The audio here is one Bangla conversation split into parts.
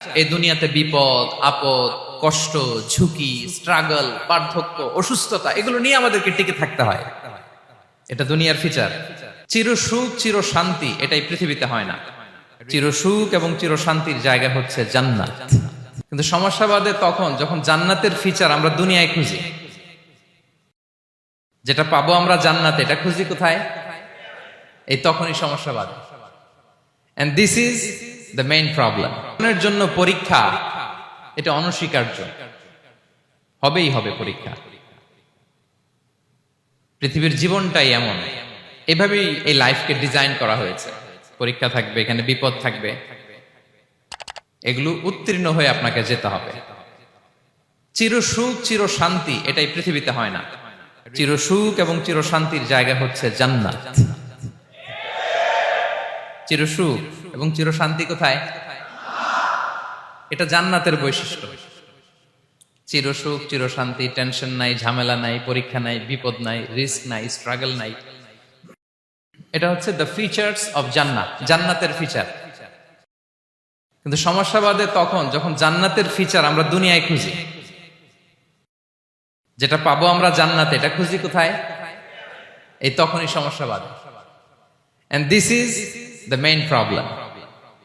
এই দুনিয়াতে বিপদ আপদ কষ্ট ঝুঁকি স্ট্রাগল বার্ধক্য অসুস্থতা এগুলো নিয়ে আমাদেরকে টিকে থাকতে হয়। এটা দুনিয়ার ফিচার। চির সুখ চির শান্তি এটাই পৃথিবীতে হয় না। চির সুখ এবং চির শান্তির জায়গা হচ্ছে জান্নাত। কিন্তু সমস্যা বাদে তখন যখন জান্নাতের ফিচার আমরা দুনিয়ায় খুঁজি, যেটা পাবো আমরা জান্নাতে এটা খুঁজি কোথায়? এই তখনই সমস্যা বাদে। And this is the main problem. এর জন্য পরীক্ষা এটা অনস্বীকার্য, হবেই হবে পরীক্ষা। পৃথিবীর জীবনটাই এমন, এভাবেই এই লাইফকে ডিজাইন করা হয়েছে। পরীক্ষা থাকবে, এখানে বিপদ থাকবে, এগুলো উত্তীর্ণ হয়ে আপনাকে যেতে হবে। চির সুখ চির শান্তি এটাই পৃথিবীতে হয় না। চির সুখ এবং চির শান্তির জায়গা হচ্ছে জান্নাত। চির সুখ এবং চির শান্তি কোথায়? এটা জান্নাতের বৈশিষ্ট্য। চির সুখ চির শান্তি, টেনশন নাই, ঝামেলা নাই, পরীক্ষা নাই, বিপদ নাই, রিস্ক নাই, স্ট্রাগল নাই। এটা হচ্ছে দ্য ফিচার্স অফ জান্নাত, জান্নাতের ফিচার। কিন্তু সমস্যা বাদে তখন যখন জান্নাতের ফিচার আমরা দুনিয়ায় খুঁজি, যেটা পাবো আমরা জান্নাতে এটা খুঁজি কোথায়? এই তখনই সমস্যা বাদে। And this is the main problem.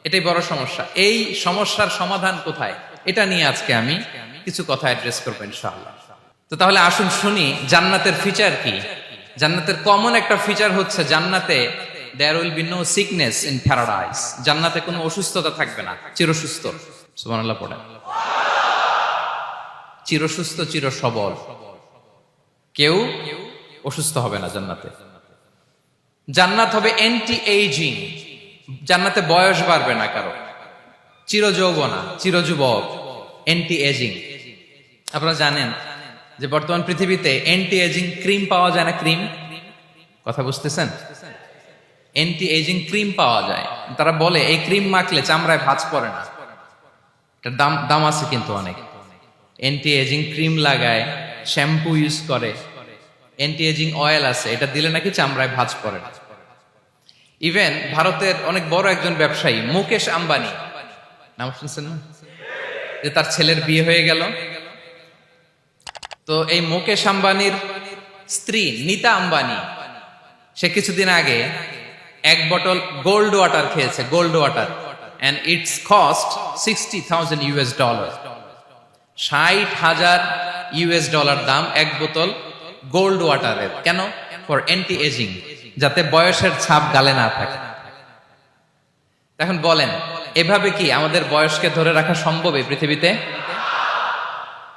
এটাই বড় সমস্যা। এই সমস্যার সমাধান কোথায়, এটা নিয়ে আজকে আমি কিছু কথা অ্যাড্রেস করবো ইনশাআল্লাহ। তো তাহলে আসুন শুনি জান্নাতের ফিচার কি। জান্নাতের কমন একটা ফিচার হচ্ছে জান্নাতে there will be no sickness in paradise। জান্নাতে কোনো অসুস্থতা থাকবে না, চিরসুস্থ। সুবহানাল্লাহ পড়েন। চিরসুস্থ চির সবল, কেউ অসুস্থ হবে না জান্নাতে। জান্নাত হবে অ্যান্টি এইজিং, জান্নাতে বয়স বাড়বে না কারো, চির যৌবনা, চির যুবক, অ্যান্টি এজিং। আপনারা জানেন যে বর্তমান পৃথিবীতে অ্যান্টি এজিং ক্রিম পাওয়া যায় না? ক্রিম, কথা বুঝতেছেন? অ্যান্টি এজিং ক্রিম পাওয়া যায়। তারা বলে এই ক্রিম মাখলে চামড়ায় ভাঁজ পড়ে না। এটার দাম আছে কিন্তু অনেক। অ্যান্টি এজিং ক্রিম লাগায়, শ্যাম্পু ইউজ করে, অ্যান্টি এজিং অয়েল আছে, এটা দিলে নাকি চামড়ায় ভাঁজ পড়ে না। ইভেন ভারতের অনেক বড় একজন ব্যবসায়ী মুকেশ আম্বানি, নাম শুনছেন না? যে তার ছেলের বিয়ে হয়ে গেল। তো এই মুকেশ আম্বানির স্ত্রী নীতা আম্বানি, সে কিছুদিন আগে এক বটল গোল্ড ওয়াটার খেয়েছে, gold water, and it's cost $60,000। $60,000 দাম এক বোতল গোল্ড ওয়াটারের। কেন? ফর অ্যান্টি এজিং, যাতে বয়সের ছাপ গালে না থাকে। এখন বলেন, এভাবে কি আমাদের বয়সকে ধরে রাখা সম্ভব এই পৃথিবীতে?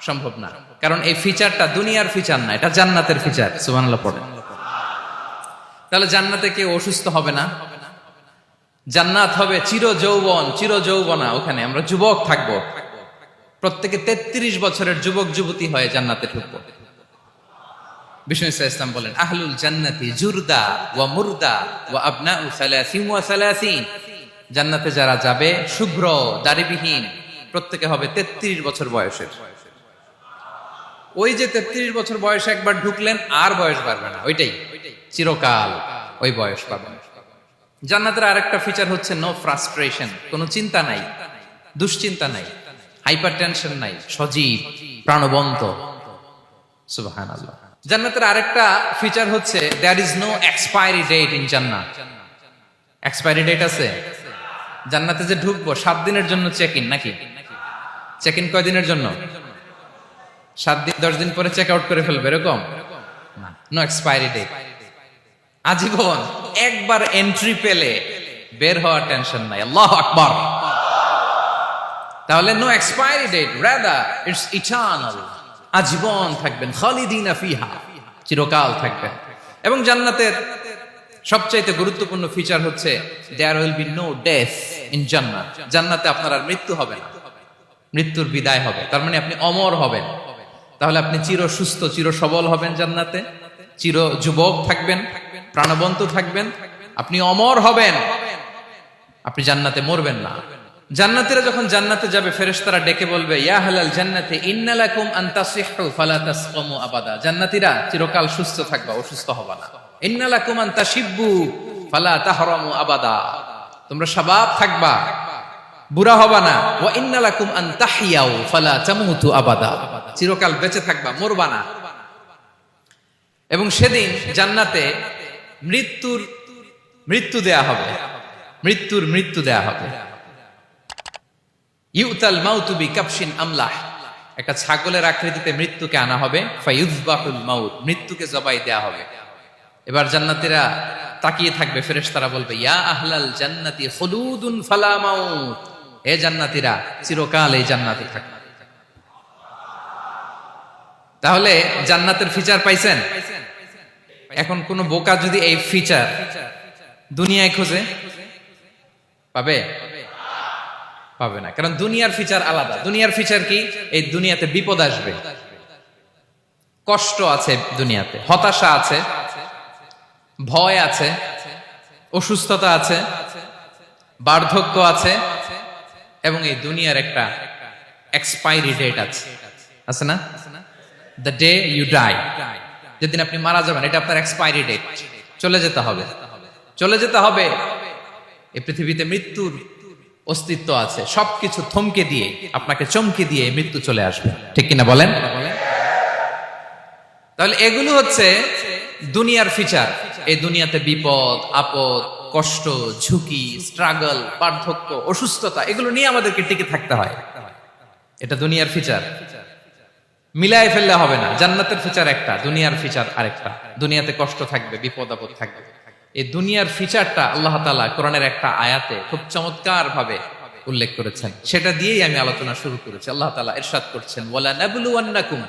সম্ভব না, কারণ এই ফিচারটা দুনিয়ার ফিচার না, এটা জান্নাতের ফিচার। সুবহানাল্লাহ পড়েন। তাহলে জান্নাতে কেউ অসুস্থ হবে না। জান্নাত হবে চির যৌবন চির যৌবনা, ওখানে আমরা যুবক থাকবো। প্রত্যেকে 33 বছরের যুবক যুবতী হয়ে জান্নাতে ঢুকবো। বিষ্ণু ইসলাম বলেন, আহলুল জান্নাতি জুরদা ওয়া মুরদা ওয়া আবনাউ সালাসিন ওয়া সালাসিন। জান্নাতে যারা যাবে শুভ্র দাড়িবিহীন, প্রত্যেকে হবে 33 বছর বয়সের। ওই যে 33 বছর বয়সে একবার ঢুকলেন, আর বয়স বাড়বে না, ওইটাই চিরকাল ওই বয়স পাবেন। জান্নাতের আরেকটা ফিচার হচ্ছে নো ফ্রাস্ট্রেশন, কোনো চিন্তা নাই, দুশ্চিন্তা নাই, হাইপার টেনশন নাই, সজীব প্রাণবন্ত। সুবহানাল্লাহ। জান্নাতের আরেকটা ফিচার হচ্ছে there is no expiry date in জান্নাত। এক্সপায়ারি ডেট আছে? জান্নাতে যে ঢুকবো 7 দিনের জন্য চেক ইন, নাকি? চেক ইন কয় দিনের জন্য? 7 দিন, 10 দিন পরে চেক আউট করে ফেলবে, এরকম না। নো এক্সপায়ারি ডেট, আজীবন। একবার এন্ট্রি পেলে বের হওয়ার টেনশন নাই। আল্লাহু আকবার। তাহলে no expiry date, rather it's eternal, আজীবন থাকবেন, খালিদিনা ফিহা, চিরকাল থাকবেন। এবং জান্নাতের সবচাইতে গুরুত্বপূর্ণ ফিচার হচ্ছে there will be no death in জান্নাত। জান্নাতে আপনার আর মৃত্যু হবে না, মৃত্যুর বিদায় হবে। তার মানে আপনি অমর হবেন। তাহলে আপনি চির সুস্থ চির সবল হবেন জান্নাতে, চির যুবক থাকবেন, প্রাণবন্ত থাকবেন, আপনি অমর হবেন, আপনি জান্নাতে মরবেন না। জান্নাতীরা যখন জান্নাতে যাবে, ফেরেশতারা ডেকে বলবে, ইয়া আহলাল জান্নাতি ইন্না লাকুম আন তাসিহু ফালা তাসকামু আবাদা। জান্নাতীরা চিরকাল সুস্থ থাকবা, অসুস্থ হবা না। ইন্না লাকুম আন তাশিব্বু ফালা তাহরামু আবাদা। তোমরা শাবাব থাকবা, বুড়া হবা না। ওয়া ইন্না লাকুম আন তাহইয়াউ ফালা তামুতু আবাদা, চিরকাল বেঁচে থাকবা, মরবা না। এবং সেদিন জান্নাতে মৃত্যু দেয়া হবে, মৃত্যু দেয়া হবে। ইউতাল মাউতু বিকাবশিন আমলাহ, একটা ছাগলের আকৃতিতে মৃত্যুকে আনা হবে। ফায়ুযবাহুল মাউত, মৃত্যুকে জবাই দেয়া হবে। এবার জান্নাতীরা তাকিয়ে থাকবে, ফেরেশতারা বলবে ইয়া আহলাল জান্নাতি খুলুদুন ফালা মাউত, হে জান্নাতীরা চিরকাল এই জান্নাতে থাকবে। তাহলে জান্নাতের ফিচার পাইছেন? এখন কোন বোকা যদি এই ফিচার দুনিয়ায় খোঁজে পাবে? পাবে না, কারণ দুনিয়ার ফিচার আলাদা। দুনিয়ার ফিচার কি? এই দুনিয়াতে বিপদ আসবে, কষ্ট আছে দুনিয়াতে, হতাশা আছে, ভয় আছে, অসুস্থতা আছে, বার্ধক্য আছে, এবং এই দুনিয়ার একটা এক্সপায়ারি ডেট আছে না? দ্য ডে ইউ ডাই, যেদিন আপনি মারা যাবেন, এটা আপনার এক্সপায়ারি ডেট, চলে যেতে হবে, চলে যেতে হবে। এই পৃথিবীতে মৃত্যুর অস্তিত্ব আছে, সবকিছু থমকে দিয়ে, আপনাকে চমকে দিয়ে মৃত্যু চলে আসবে, ঠিক কিনা বলেন? তাহলে এগুলো হচ্ছে দুনিয়ার ফিচার। এই দুনিয়াতে বিপদ আপদ, কষ্ট, ঝুঁকি, স্ট্রাগল, বার্ধক্য, অসুস্থতা, এগুলো নিয়ে আমাদেরকে টিকে থাকতে হয়। এটা দুনিয়ার ফিচার, মিলায় ফেললে হবে না। জান্নাতের ফিচার একটা, দুনিয়ার ফিচার আরেকটা। দুনিয়াতে কষ্ট থাকবে, বিপদ আপদ থাকবে। এই দুনিয়ার ফিচারটা আল্লাহ তাআলা কোরআনের একটা আয়াতে খুব চমৎকার ভাবে উল্লেখ করেছেন, সেটা দিয়েই আমি আলোচনা শুরু করেছি। আল্লাহ তাআলা ইরশাদ করছেন ওয়ালা নাবলুওয়ান্নাকুম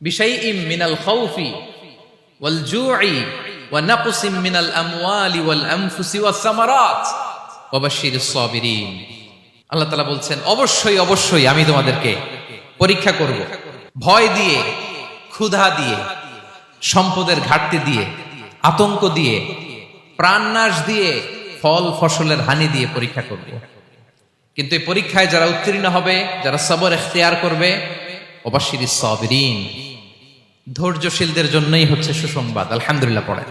বিশাইইম মিনাল খাউফি ওয়াল জু'i ওয়া নাকসিম মিনাল আমওয়ালি ওয়াল আনফুসি ওয়াস সামারাত ওয়া বাশশিরিস সাবিরিন। আল্লাহ তাআলা বলছেন অবশ্যই অবশ্যই আমি তোমাদেরকে পরীক্ষা করব, ভয় দিয়ে, ক্ষুধা দিয়ে, সম্পদের ঘাটতি দিয়ে, আতঙ্ক দিয়ে, প্রাণনাশ দিয়ে, ফল ফসলের হানি দিয়ে পরীক্ষা করব। কিন্তু এই পরীক্ষায় যারা উত্তীর্ণ হবে, যারা সবর ইখতিয়ার করবে, ওয়াবাশশিরিস সাবিরিন, ধৈর্যশীলদের জন্যই হচ্ছে সুসংবাদ। আলহামদুলিল্লাহ পড়ে।